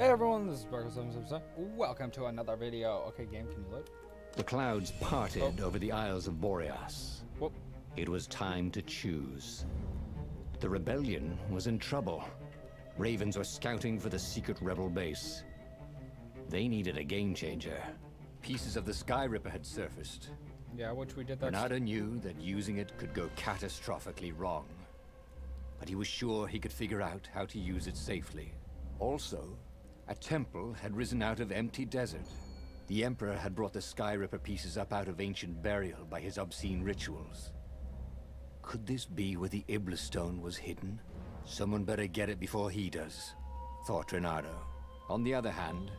Hey everyone, this is Sparkle777. Welcome to another video. Okay, game, can you look? The clouds parted over the Isles of Boreas. Whoop. It was time to choose. The rebellion was in trouble. Ravens were scouting for the secret rebel base. They needed a game changer. Pieces of the Sky Ripper had surfaced. Yeah, which we did that. Bernardo knew that using it could go catastrophically wrong. But he was sure he could figure out how to use it safely. Also, a temple had risen out of empty desert. The Emperor had brought the Sky Ripper pieces up out of ancient burial by his obscene rituals. Could this be where the Iblis Stone was hidden? Someone better get it before he does, thought Reynardo. On the other hand,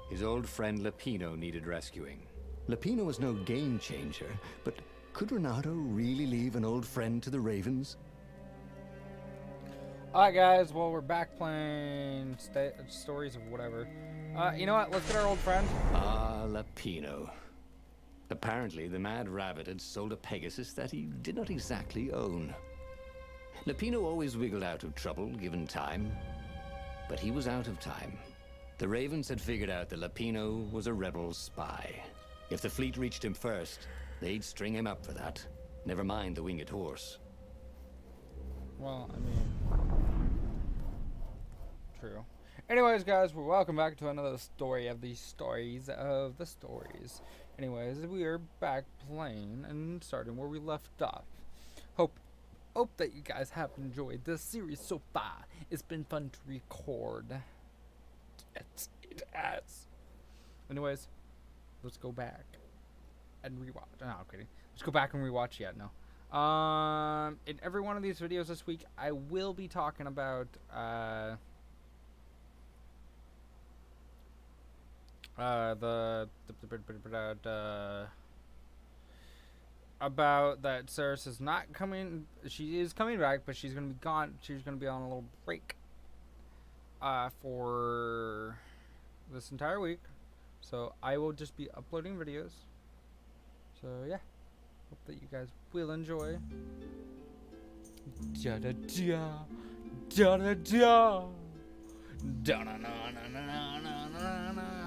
his old friend Lapino needed rescuing. Lapino was no game changer, but could Reynardo really leave an old friend to the Ravens? Alright guys, well we're back playing stories of whatever. You know what, let's get our old friend. Ah, Lapino. Apparently, the Mad Rabbit had sold a Pegasus that he did not exactly own. Lapino always wiggled out of trouble, given time. But he was out of time. The Ravens had figured out that Lapino was a rebel spy. If the fleet reached him first, they'd string him up for that. Never mind the winged horse. Well, I mean... True. Anyways, guys, welcome back to another story of the stories of the stories. Anyways, we are back playing and starting where we left off. Hope that you guys have enjoyed this series so far. It's been fun to record. It has. Anyways, let's go back and rewatch. No, I'm kidding. Let's go back and rewatch yet. No. In every one of these videos this week, I will be talking about about that Ceres is not coming. She is coming back, but she's gonna be gone. She's gonna be on a little break for this entire week. So I will just be uploading videos. So yeah, hope that you guys will enjoy. Da da da da da da.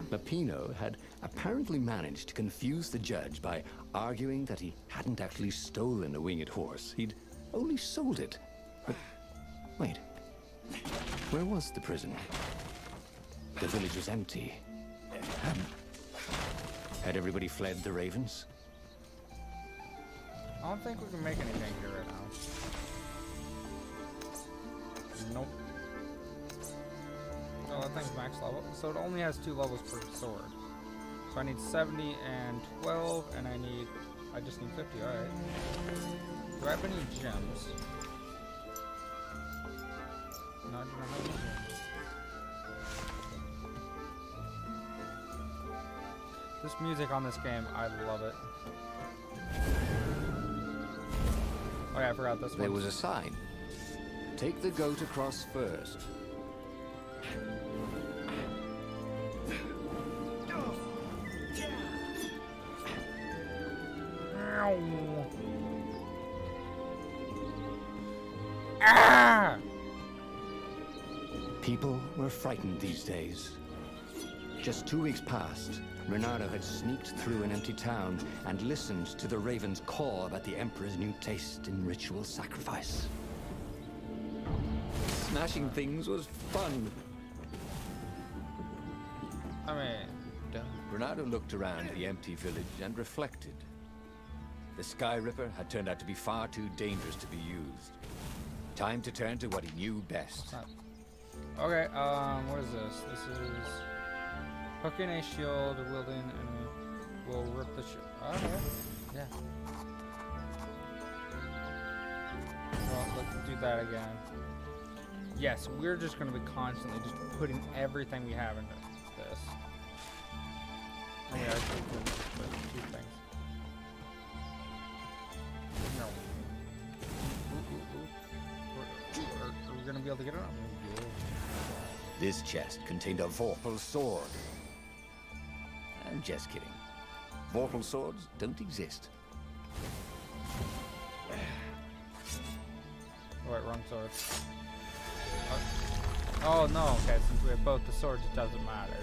Lapino had apparently managed to confuse the judge by arguing that he hadn't actually stolen a winged horse. He'd only sold it. But wait, where was the prison? The village was empty. Had everybody fled the Ravens? I don't think we can make anything here right now. Nope. Oh, that thing's max level. So it only has 2 levels per sword. So I need 70 and 12, and I just need 50, alright. Do I have any gems? No, I do not have any gems. This music on this game, I love it. Okay, I forgot this one. There was a sign. Take the goat across first. Ah! People were frightened these days. Just 2 weeks past, Reynardo had sneaked through an empty town and listened to the Ravens call about the Emperor's new taste in ritual sacrifice. Smashing things was fun. I mean, duh. Reynardo looked around the empty village and reflected. The Sky Ripper had turned out to be far too dangerous to be used. Time to turn to what he knew best. Okay, what is this? This is hooking a shield, wielding, and will rip the shield. Okay, yeah. Well, let's do that again. Yes, we're just gonna be constantly just putting everything we have into this. Oh, yeah, actually, two things. No. Are we gonna be able to get it up? This chest contained a Vorpal sword. I'm just kidding. Vorpal swords don't exist. Oh, wait, wrong sword. Oh no, okay, since we have both the swords, it doesn't matter.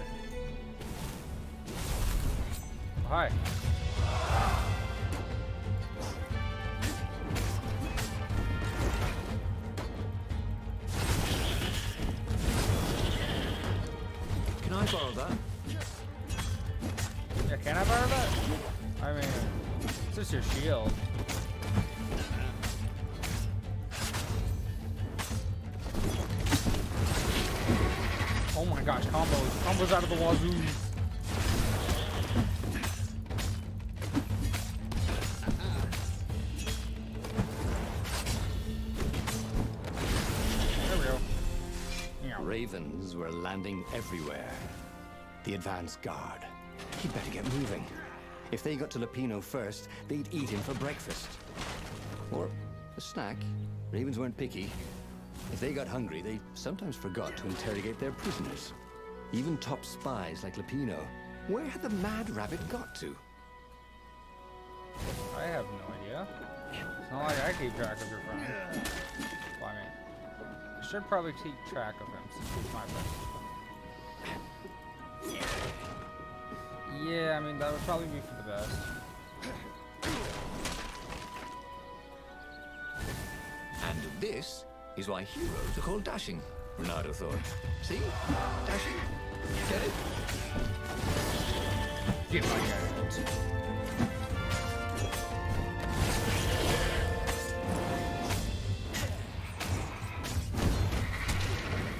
Oh, hi. Can I borrow that? Yeah, can I borrow that? I mean, it's just your shield. Oh my gosh, combos. Combos out of the wazoo. There we go. Yeah. Ravens were landing everywhere. The advance guard. He'd better get moving. If they got to Lupino first, they'd eat him for breakfast. Or a snack. Ravens weren't picky. If they got hungry, they sometimes forgot to interrogate their prisoners. Even top spies like Lupino. Where had the Mad Rabbit got to? I have no idea. It's not like I keep track of your friend. Well, I mean, I should probably keep track of him since he's my friend. Yeah, I mean, that would probably be for the best. And this is why heroes are called dashing, Renato thought. See? Dashing? Get it? Get my guys.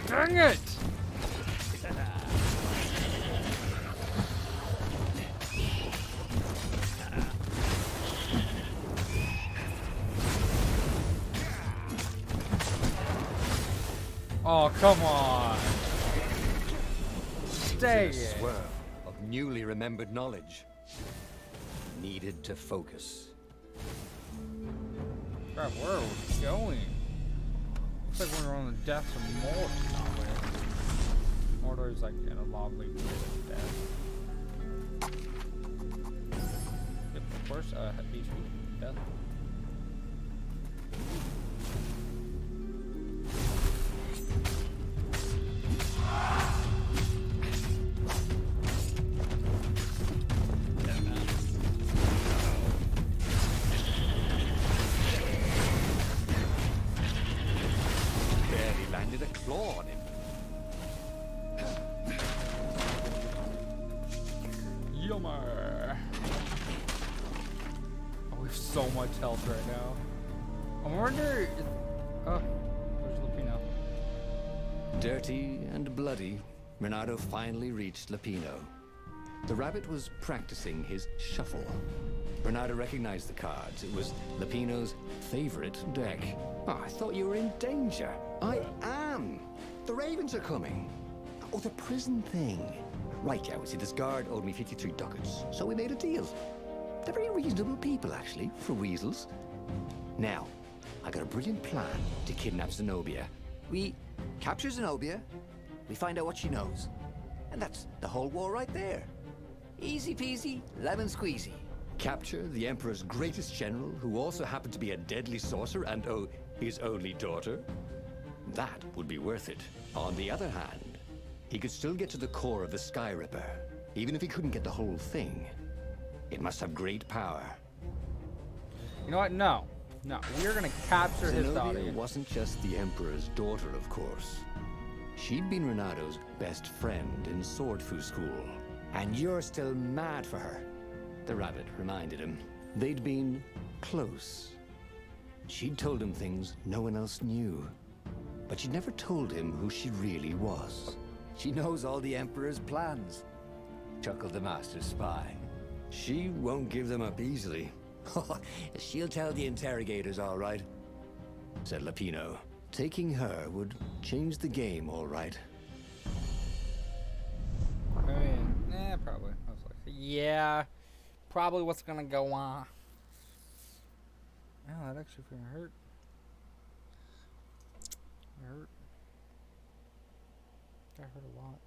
Dang it! Oh, come on. Stay A it. swirl of newly remembered knowledge. Needed to focus. Crap, where are we going? Looks like we're on the deaths of Mordor. No, wait. Mordor's like in a lovely pit of death. Yep, of course, beach death. Barely landed a claw on him. Yummer. Oh, we have so much health right now. I wonder. Oh, where's Lupino? Dirty and bloody, Renato finally reached Lupino. The rabbit was practicing his shuffle. Renato recognized the cards. It was Lupino's favorite deck. Oh, I thought you were in danger. I am. The ravens are coming. Oh, the prison thing. Right, yeah, see, this guard owed me 53 ducats, so we made a deal. They're very reasonable people, actually, for weasels. Now, I got a brilliant plan to kidnap Zenobia. We capture Zenobia, we find out what she knows, and that's the whole war right there. Easy peasy, lemon squeezy. Capture the Emperor's greatest general, who also happened to be a deadly sorcerer and, oh, his only daughter. That would be worth it. On the other hand, he could still get to the core of the Sky Ripper, even if he couldn't get the whole thing. It must have great power. You know what? No. No. We're gonna capture his daughter. Zenobia wasn't just the Emperor's daughter, of course. She'd been Renato's best friend in Swordfu school. And you're still mad for her, the rabbit reminded him. They'd been close. She'd told him things no one else knew. But she'd never told him who she really was. She knows all the Emperor's plans, chuckled the master spy. She won't give them up easily. She'll tell the interrogators, all right, said Lupino. Taking her would change the game, all right. I mean, probably. Most likely. Yeah, probably what's gonna go on. Oh, that actually freaking hurt. It hurt. That hurt a lot.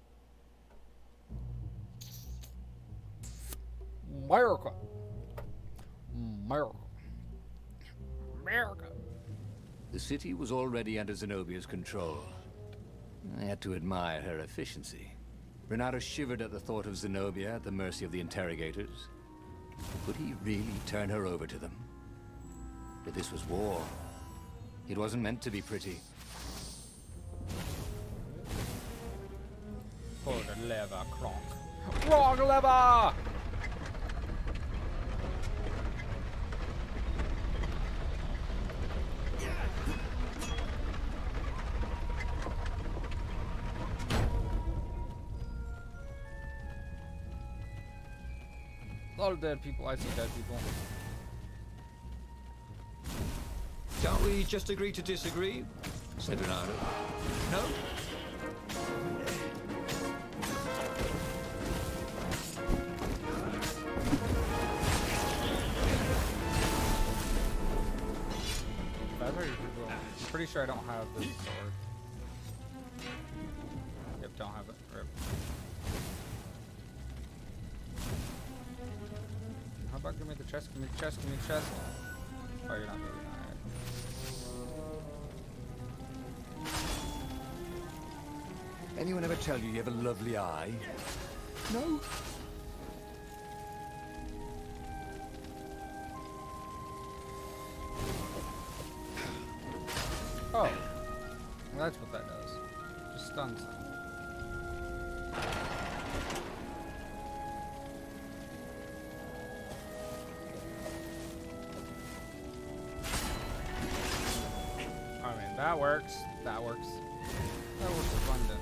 America. America. America. The city was already under Zenobia's control. I had to admire her efficiency. Renato shivered at the thought of Zenobia at the mercy of the interrogators. Could he really turn her over to them? But this was war. It wasn't meant to be pretty. Pull the lever, Kronk. Wrong lever! A lot of dead people. I see dead people. Can't we just agree to disagree? Said Renato. No? I'm pretty sure I don't have this sword. Yep, don't have it. Rip. How about give me the chest? Give me the chest. Give me the chest. Oh, you're not moving. Anyone ever tell you have a lovely eye? No? Oh, well, that's what that does. Just stuns them. I mean, that works. That works. That works abundant.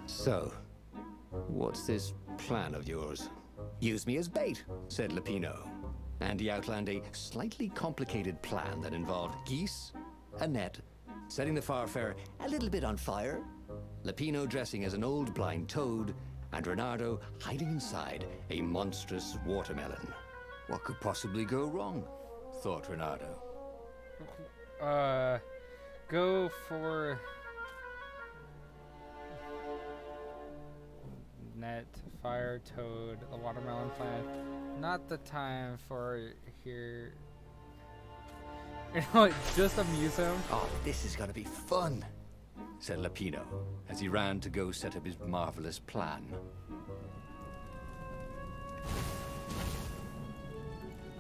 So, what's this plan of yours? Use me as bait, said Lupino. And he outlined a slightly complicated plan that involved geese, a net, setting the Farfarer a little bit on fire, Lupino dressing as an old blind toad, and Renato hiding inside a monstrous watermelon. What could possibly go wrong? Thought Renato. Go for net, fire, toad, the watermelon plant. Not the time for here. You know, just amuse him. Oh, this is gonna be fun, said Lupino, as he ran to go set up his marvelous plan.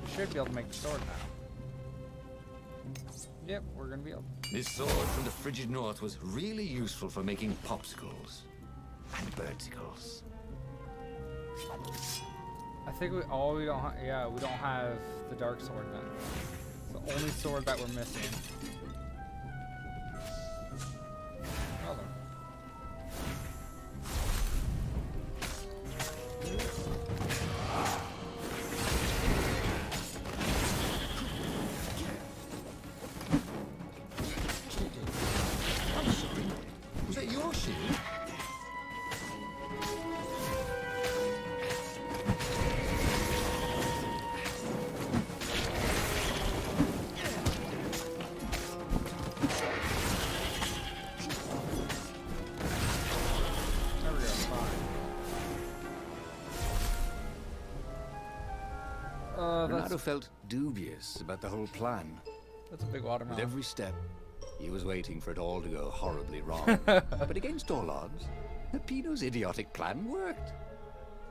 We should be able to make the sword now. Yep, we're gonna be able. This sword from the frigid north was really useful for making popsicles and birdsicles. I think we don't we don't have the dark sword then. It's the only sword that we're missing. Oh, Was that your shield? Renato felt dubious about the whole plan. That's a big watermelon. At every step, he was waiting for it all to go horribly wrong. But against all odds, Lupino's idiotic plan worked.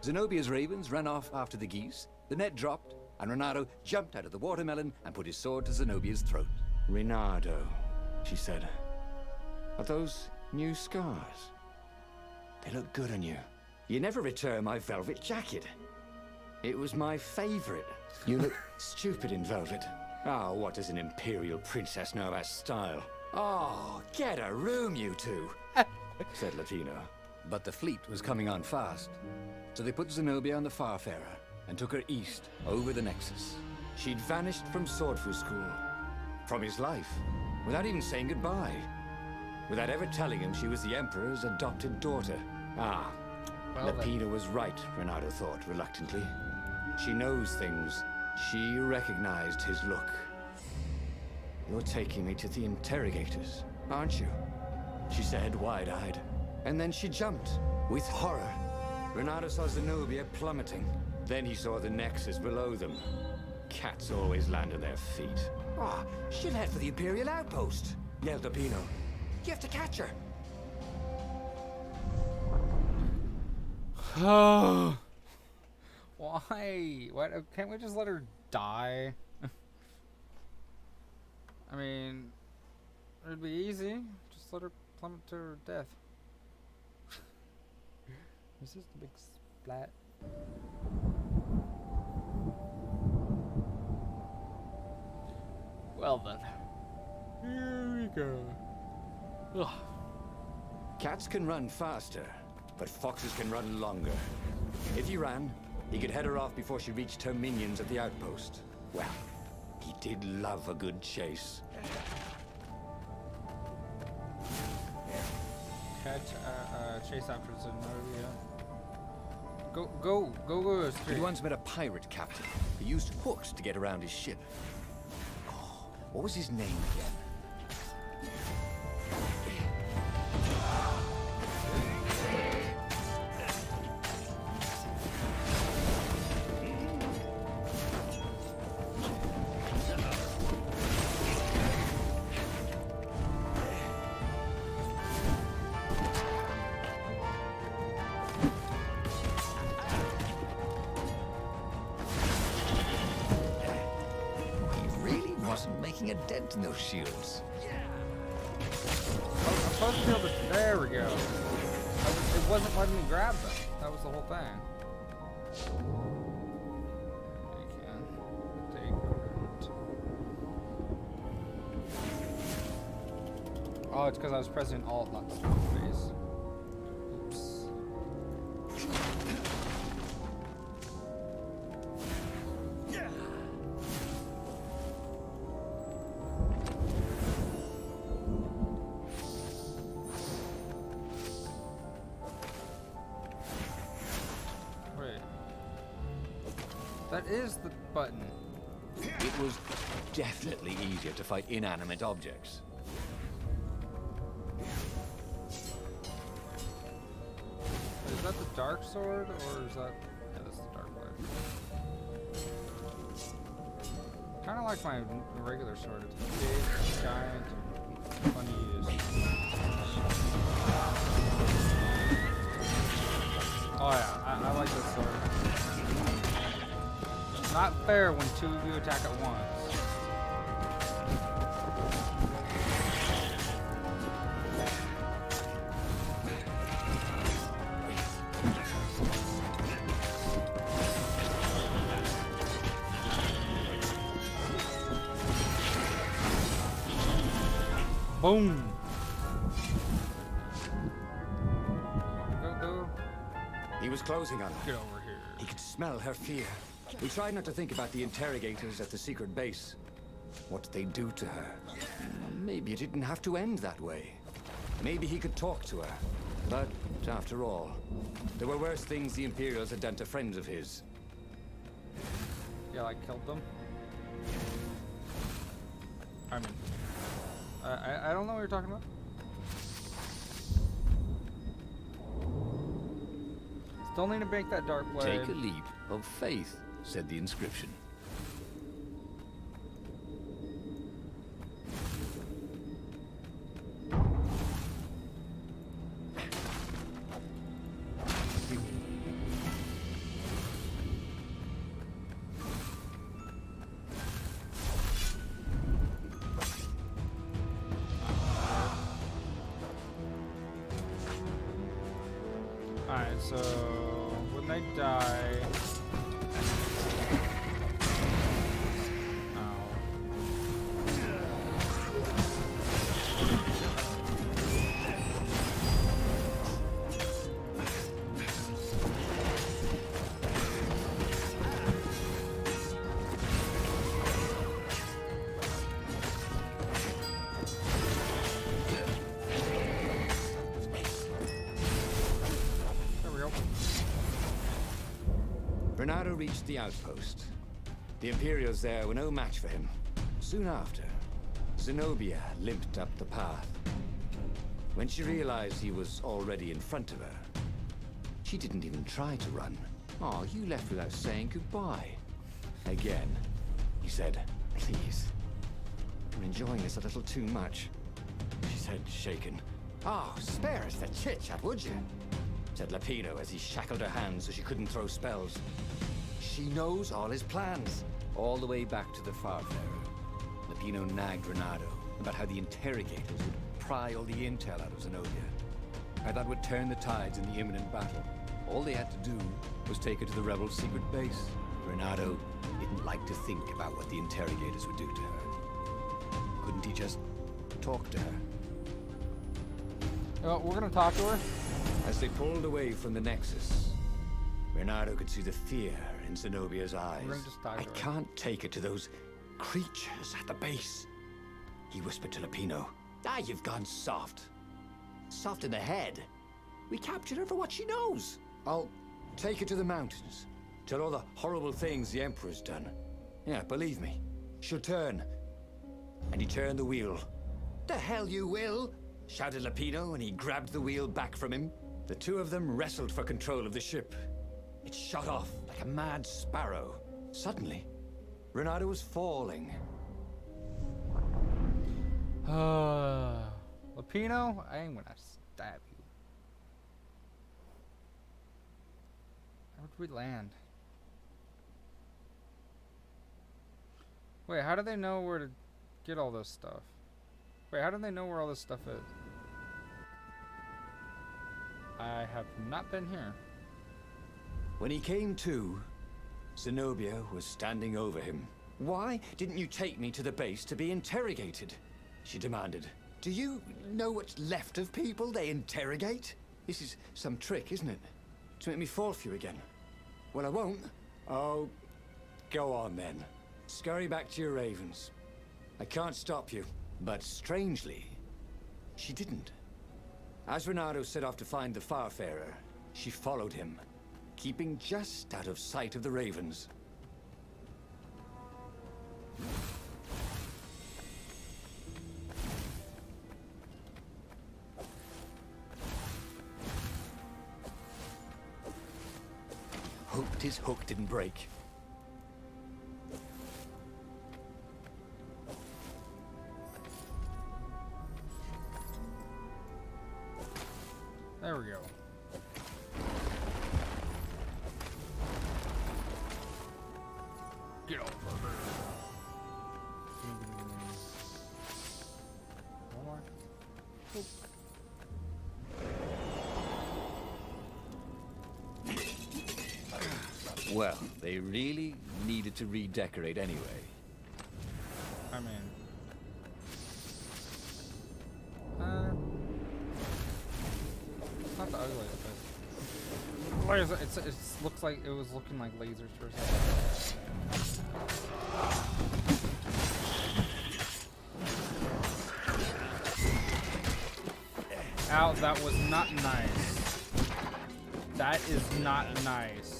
Zenobia's ravens ran off after the geese, the net dropped, and Renato jumped out of the watermelon and put his sword to Zenobia's throat. Renato, she said, are those new scars? They look good on you. You never returned my velvet jacket. It was my favorite. You look stupid in velvet. Oh, what does an imperial princess know about style? Oh, get a room, you two, said Lupino. But the fleet was coming on fast, so they put Zenobia on the Farfarer and took her east, over the Nexus. She'd vanished from Swordfu School, from his life, without even saying goodbye, without ever telling him she was the Emperor's adopted daughter. Ah, well, Lupino was right, Renato thought reluctantly. She knows things. She recognized his look. You're taking me to the interrogators, aren't you? She said, wide-eyed. And then she jumped, with horror. Renato saw Zenobia plummeting. Then he saw the Nexus below them. cats always land on their feet. Ah, she'll head for the Imperial outpost, yelled Pino. You have to catch her. Why? What? Can't we just let her die? I mean, it'd be easy. Just let her plummet to her death. Is this the big splat? Well then. Here we go. Ugh. Cats can run faster, but foxes can run longer. If he ran, he could head her off before she reached her minions at the outpost. Well, he did love a good chase. Chase after Zenobia. Go straight. He once met a pirate captain who used hooks to get around his ship. Oh, what was his name again? Making a dent in those shields. I'm supposed to be able to. There we go. It wasn't letting me grab them. That was the whole thing. I can take it. Oh, it's because I was pressing Alt, not space. Oops. That is the button. It was definitely easier to fight inanimate objects. Is that the dark sword, or is that... Yeah, that's the dark blade. Kind of like my regular sword. It's big, giant, fun to use. Oh yeah, I like this sword. Not fair when two of you attack at once. Boom! Go. He was closing on her. Get over here. He could smell her fear. He tried not to think about the interrogators at the secret base. What did they do to her? Maybe it didn't have to end that way. Maybe he could talk to her. But, after all, there were worse things the Imperials had done to friends of his. Yeah, like killed them. I mean, I don't know what you're talking about. Still need to make that dark blade. Take a leap of faith, said the inscription. Alright, so when they die... Bernardo reached the outpost. The Imperials there were no match for him. Soon after, Zenobia limped up the path. When she realized he was already in front of her, she didn't even try to run. Oh, you left without saying goodbye. Again. he said. Please. I'm enjoying this a little too much, she said, shaken. Oh, spare us the chit-chat, would you? Said Lapino as he shackled her hands so she couldn't throw spells. She knows all his plans. All the way back to the Farfarer, Lapino nagged Renato about how the interrogators would pry all the intel out of Zenobia. How that would turn the tides in the imminent battle. All they had to do was take her to the rebels' secret base. Renato didn't like to think about what the interrogators would do to her. Couldn't he just talk to her? We're gonna talk to her. As they pulled away from the Nexus, Renato could see the fear in Zenobia's eyes. We're gonna just talk I to her. can't take her to those creatures at the base, he whispered to Lapino. Ah, you've gone soft. Soft in the head. We captured her for what she knows. I'll take her to the mountains. Tell all the horrible things the Emperor's done. Yeah, believe me. She'll turn. And he turned the wheel. The hell you will! Shouted Lapino, and he grabbed the wheel back from him. The two of them wrestled for control of the ship. It shot off like a mad sparrow. Suddenly, Renato was falling. Lapino, I ain't gonna stab you. Where'd we land? Wait, how do they know where to get all this stuff? Wait, how do they know where all this stuff is? I have not been here. When he came to, Zenobia was standing over him. Why didn't you take me to the base to be interrogated? She demanded. Do you know what's left of people they interrogate? This is some trick, isn't it? To make me fall for you again. Well, I won't. Oh, go on then. Scurry back to your ravens. I can't stop you. But strangely, she didn't. As Renato set off to find the Farfarer, she followed him, keeping just out of sight of the ravens. Hoped his hook didn't break. There we go. Get over there. One more. Oop. Well, they really needed to redecorate anyway. I mean, it's not the ugliest, but what is it? It looks like it was looking like lasers for a second. Ow, that was not nice. That is not nice.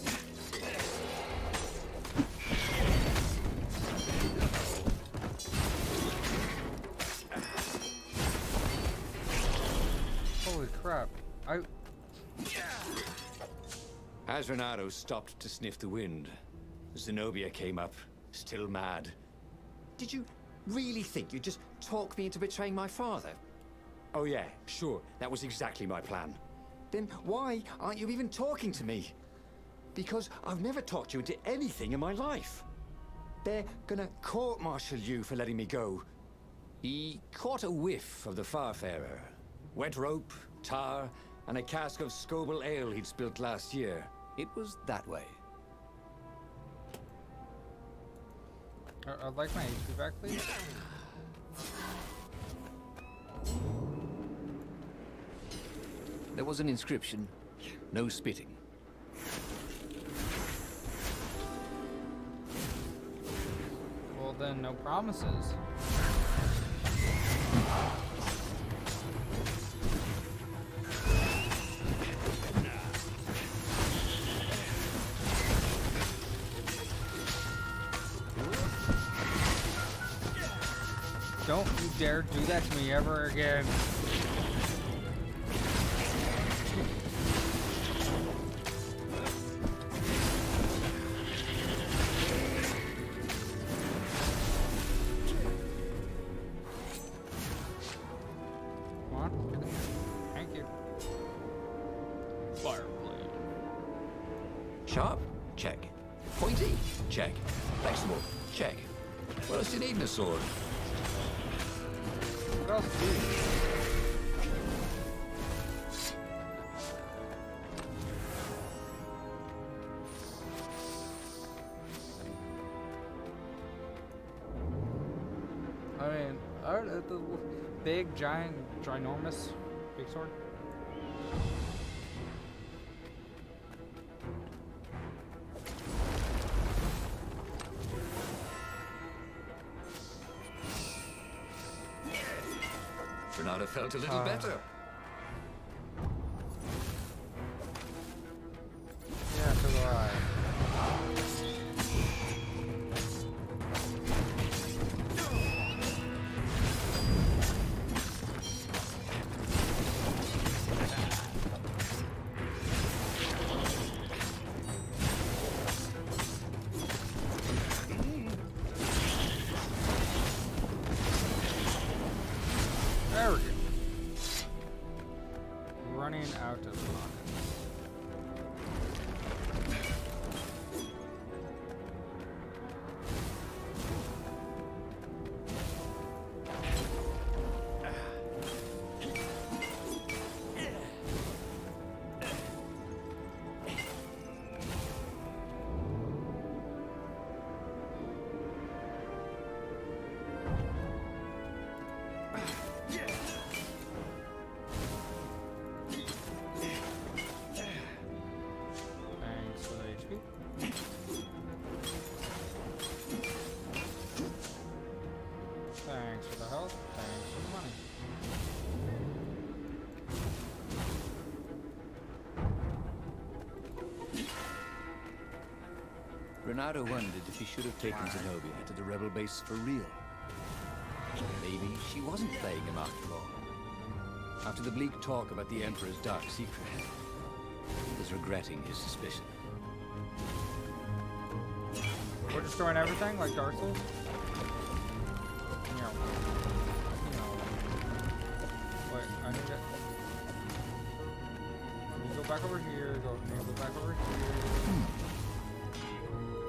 Holy crap. As Renato stopped to sniff the wind, Zenobia came up, still mad. Did you really think you'd just talk me into betraying my father? Oh yeah, sure, that was exactly my plan. Then why aren't you even talking to me? Because I've never talked you into anything in my life. They're gonna court-martial you for letting me go. He caught a whiff of the Farfarer. Wet rope, tar, and a cask of Scoble ale he'd spilt last year. It was that way. I'd like my HP back, please. There was an inscription. No spitting. Well, then, no promises. Don't you dare do that to me ever again. Sharp? Check. Pointy? Check. Flexible? Check. What else do you need in a sword? What else do you? I mean, the big, giant, ginormous, big sword. Renata felt a little better. Yeah, so do I. There we go. Running out of bullets. Thanks for the HP. Thanks for the health. Thanks for the money. Renato wondered if he should have taken Zenobia to the rebel base for real. Maybe she wasn't playing him after all. After the bleak talk about the Emperor's dark secret, he was regretting his suspicion. We're destroying everything like Dark Souls? No. No. Wait, I need to... Let me go back over here, go back over here.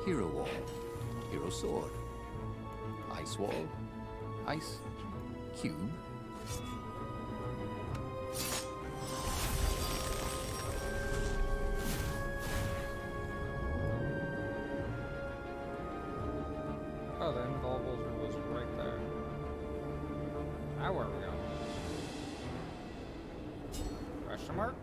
Hero Wall, Hero Sword, Ice Wall, Ice Cube. Oh, the invulnerable was right there. Now where are we going? Question mark?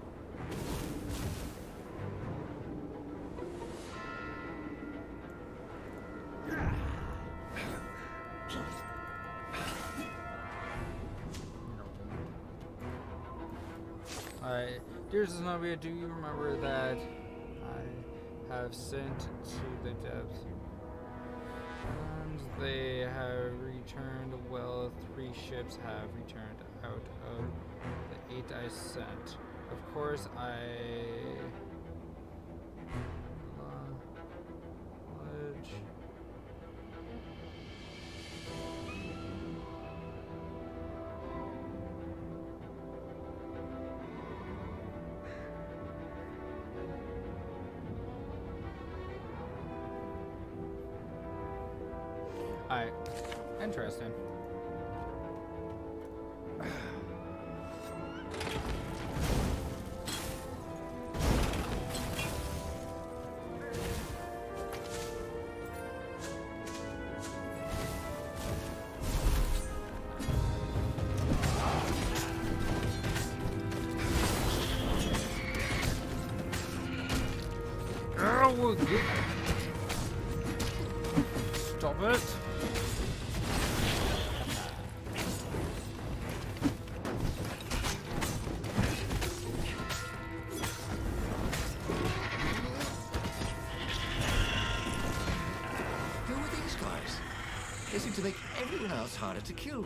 Alright, dear Zenobia, do you remember that I have sent to the depths? And they have returned. Well, 3 ships have returned out of the 8 I sent. Of course, Lodge. Alright, interesting. Oh, stop it! Who are these guys? They seem to make everyone else harder to kill.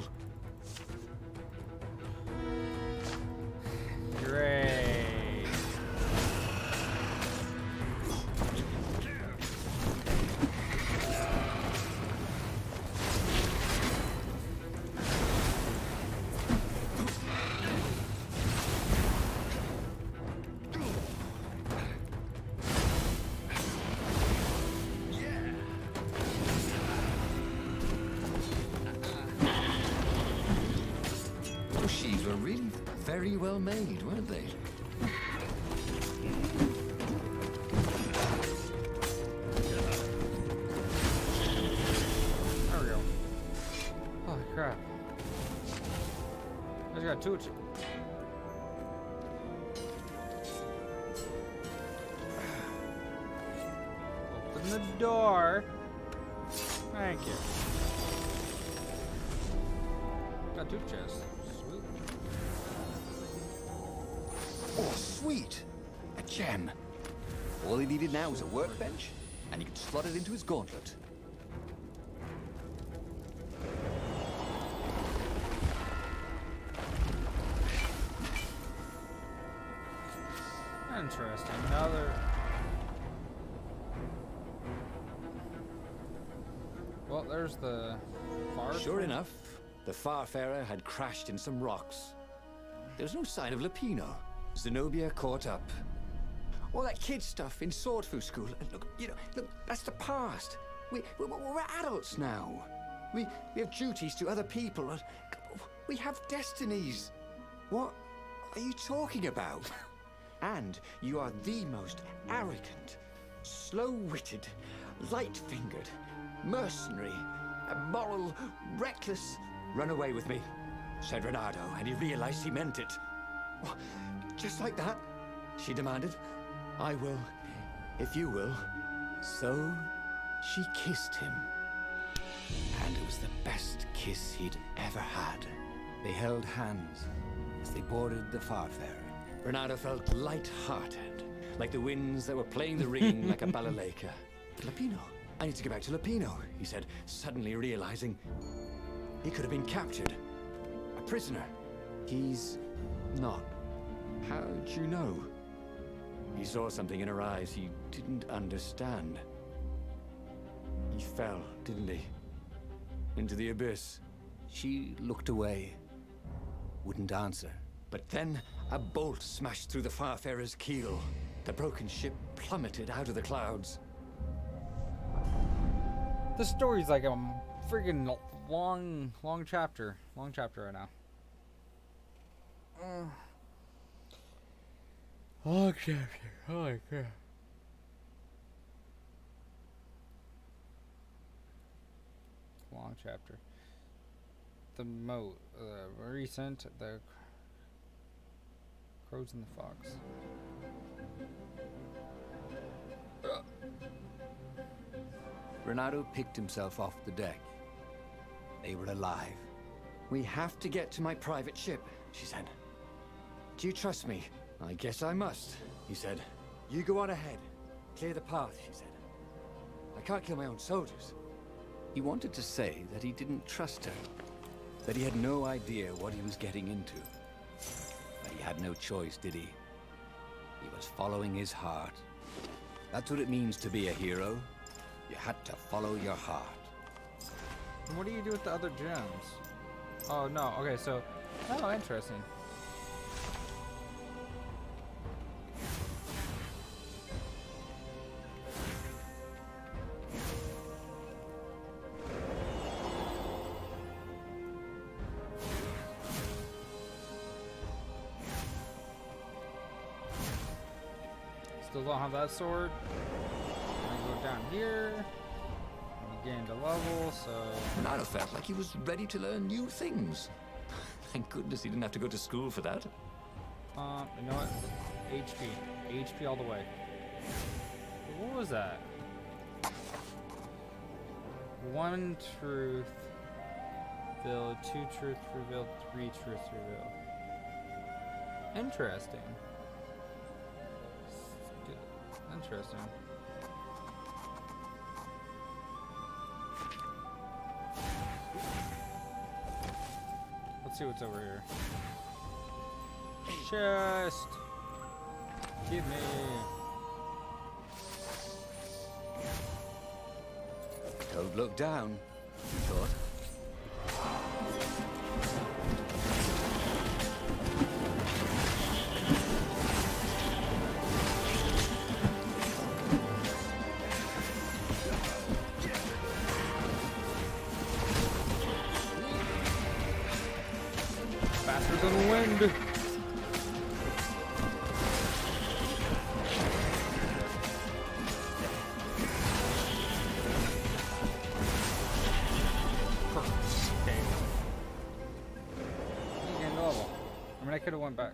Great. things were really very well made, weren't they? There we go. Holy crap. I just got two. Open the door. Thank you. Got two chests. Sweet. Oh, sweet! A gem. All he needed now was a workbench, and he could slot it into his gauntlet. Interesting. Another. Well, there's the far. Sure enough, the Farfarer had crashed in some rocks. There's no sign of Lapino. Zenobia caught up. All that kid stuff in Swordfu School. Look, look, that's the past. We're adults now. We have duties to other people. We have destinies. What are you talking about? And you are the most arrogant, slow-witted, light-fingered, mercenary, immoral, reckless. Run away with me, said Reynardo, and he realized he meant it. What? Just like that? She demanded. I will, if you will. So she kissed him. And it was the best kiss he'd ever had. They held hands as they boarded the Farfarer. Reynardo felt light-hearted, like the winds that were playing the ring like a balalaika. Lapino. I need to get back to Lapino, he said, suddenly realizing he could have been captured. A prisoner. He's not. How'd you know? He saw something in her eyes he didn't understand. He fell, didn't he? Into the abyss. She looked away, wouldn't answer. But then a bolt smashed through the Farfarer's keel. The broken ship plummeted out of the clouds. This story's like a freaking long chapter. Long chapter right now. Long chapter. Holy crap. Long chapter. The recent, the Crows and the Fox. Reynardo picked himself off the deck. They were alive. We have to get to my private ship, she said. Do you trust me? I guess I must, he said. You go on ahead. Clear the path, she said. I can't kill my own soldiers. He wanted to say that he didn't trust her, that he had no idea what he was getting into. But he had no choice, did he? He was following his heart. That's what it means to be a hero. You had to follow your heart. And what do you do with the other gems? Oh, no. Okay, so... Oh, interesting. Still don't have that sword. I'm gonna go down here. We gained a level, so... Reynardo felt like he was ready to learn new things. Thank goodness he didn't have to go to school for that. You know what? HP. HP all the way. What was that? One truth revealed, two truths revealed, three truths revealed. Interesting. Interesting. Let's see what's over here. Chest. Give me. Don't look down, he thought. Faster than the wind. Okay. You gained a level. I mean, I could have went back.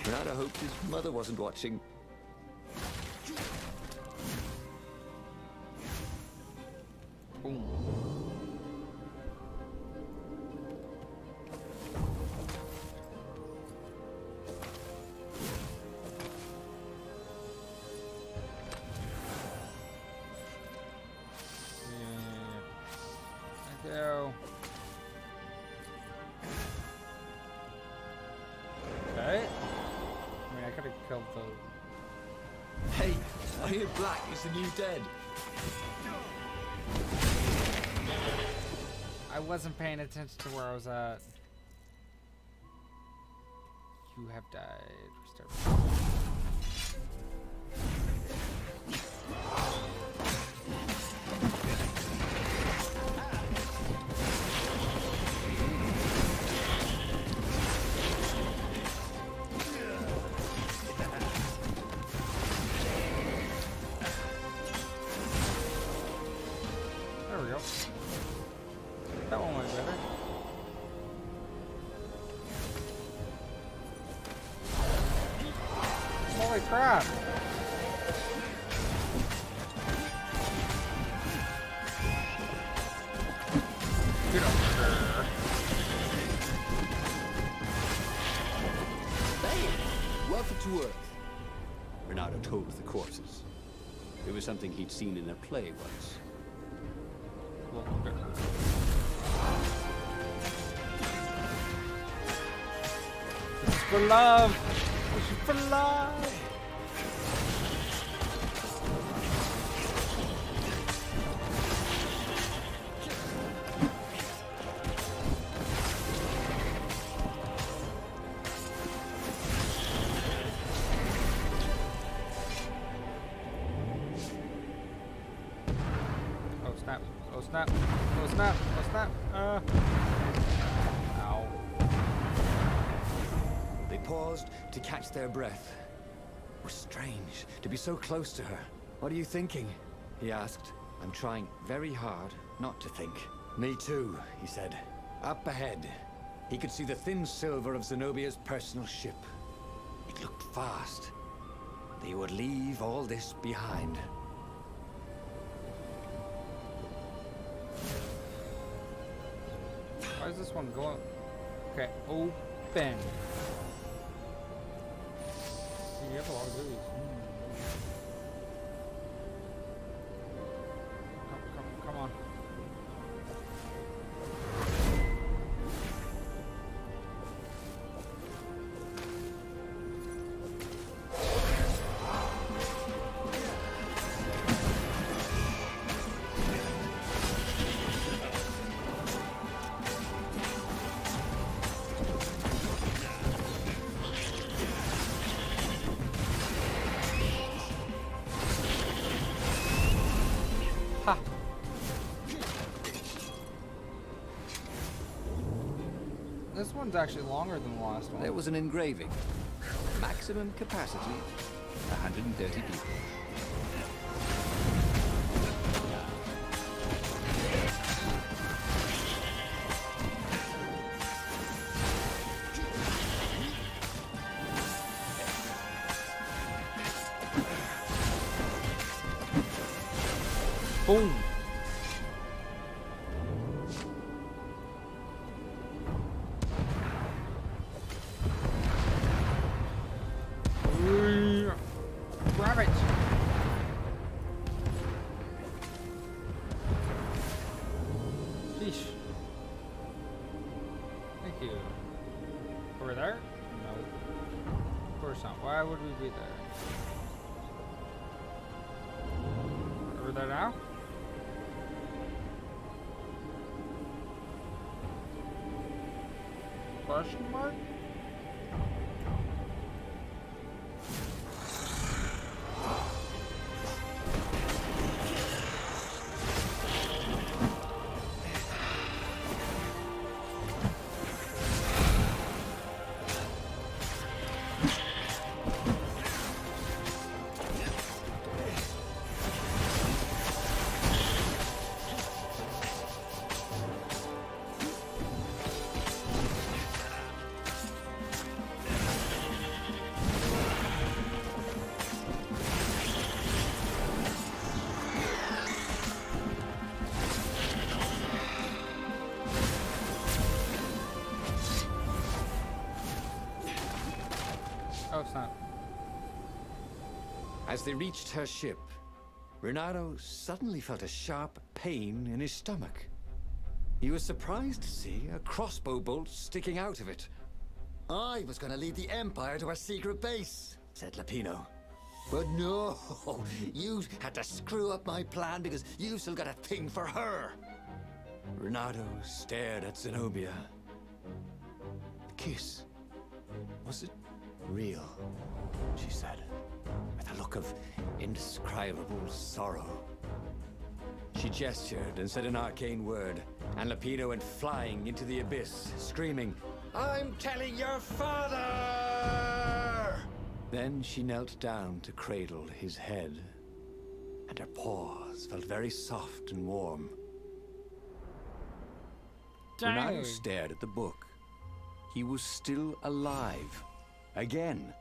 Bernardo hoped his mother wasn't watching. Boom. Thank you. Okay. I mean, I could have killed the. Hey, I hear black is the new dead. I wasn't paying attention to where I was at. You have died. Restart. There we go. That one went better. Holy crap! Get over there. Hey, welcome to Earth. Bernardo told the corpses. It was something he'd seen in a play once. Welcome back. This is for love! This is for love! Oh snap, oh snap, oh snap, oh snap, ow. They paused to catch their breath. It was strange to be so close to her. What are you thinking? He asked. I'm trying very hard not to think. Me too, he said. Up ahead, he could see the thin silver of Zenobia's personal ship. It looked fast. They would leave all this behind. Why is this one going? Okay, open. You have a lot of goodies. Come on. Ha! This one's actually longer than the last one. There was an engraving. Maximum capacity, 130 people. Boom! Grab it! Sheesh. Thank you. Over there? No. Of course not. Why would we be there? Over there now? Question mark? As they reached her ship, Renato suddenly felt a sharp pain in his stomach. He was surprised to see a crossbow bolt sticking out of it. I was gonna lead the Empire to a secret base, said Lapino. But no, you had to screw up my plan because you've still got a thing for her. Renato stared at Zenobia. The kiss. Was it real? She said, with a look of indescribable sorrow. She gestured and said an arcane word, and Lapino went flying into the abyss, screaming, "I'm telling your father!" Then she knelt down to cradle his head, and her paws felt very soft and warm. Renato Dang. stared at the book. He was still alive. Again.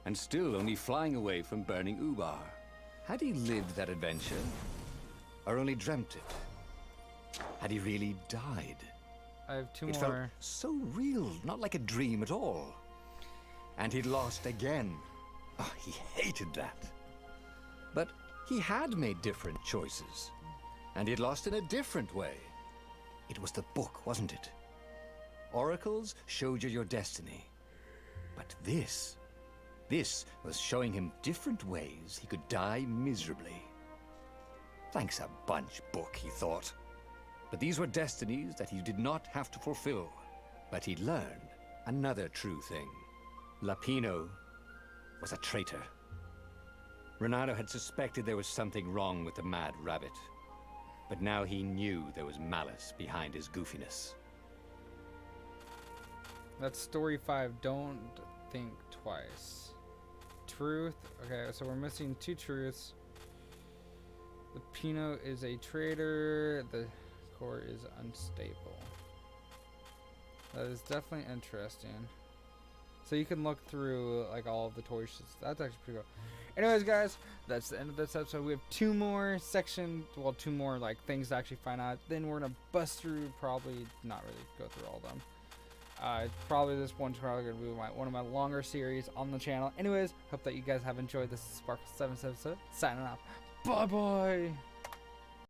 And still only flying away from burning Ubar. Had he lived that adventure? Or only dreamt it? Had he really died? I have two It felt more. so real, not like a dream at all. And he'd lost again. Oh, he hated that. But he had made different choices. And he'd lost in a different way. It was the book, wasn't it? Oracles showed you your destiny. But this was showing him different ways he could die miserably. Thanks a bunch, book, he thought. But these were destinies that he did not have to fulfill. But he'd learned another true thing. Lapino was a traitor. Renato had suspected there was something wrong with the Mad Rabbit. But now he knew there was malice behind his goofiness. That's story 5. Don't think twice. Truth. Okay, so we're missing 2 truths. The Pino is a traitor. The core is unstable. That is definitely interesting. So you can look through like all of the choices. That's actually pretty cool. Anyways, guys, that's the end of this episode. We have 2 more sections. Well, 2 more like things to actually find out. Then we're gonna bust through. Probably not really go through all of them. Probably this one's probably gonna be one of my longer series on the channel. Anyways, hope that you guys have enjoyed this Sparkle 7 episode. Signing off. Bye bye.